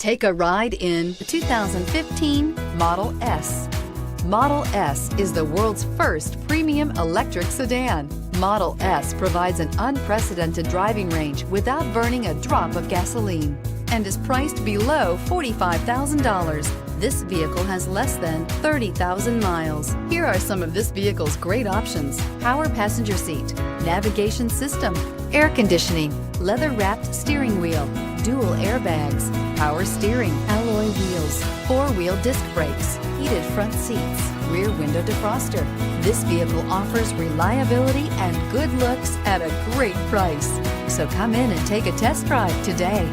Take a ride in the 2015 Model S. Model S is the world's first premium electric sedan. Model S provides an unprecedented driving range without burning a drop of gasoline and is priced below $45,000. This vehicle has less than 30,000 miles. Here are some of this vehicle's great options: power passenger seat, navigation system, air conditioning, leather-wrapped steering wheel, dual airbags, power steering, alloy wheels, four-wheel disc brakes, heated front seats, rear window defroster. This vehicle offers reliability and good looks at a great price. So come in and take a test drive today.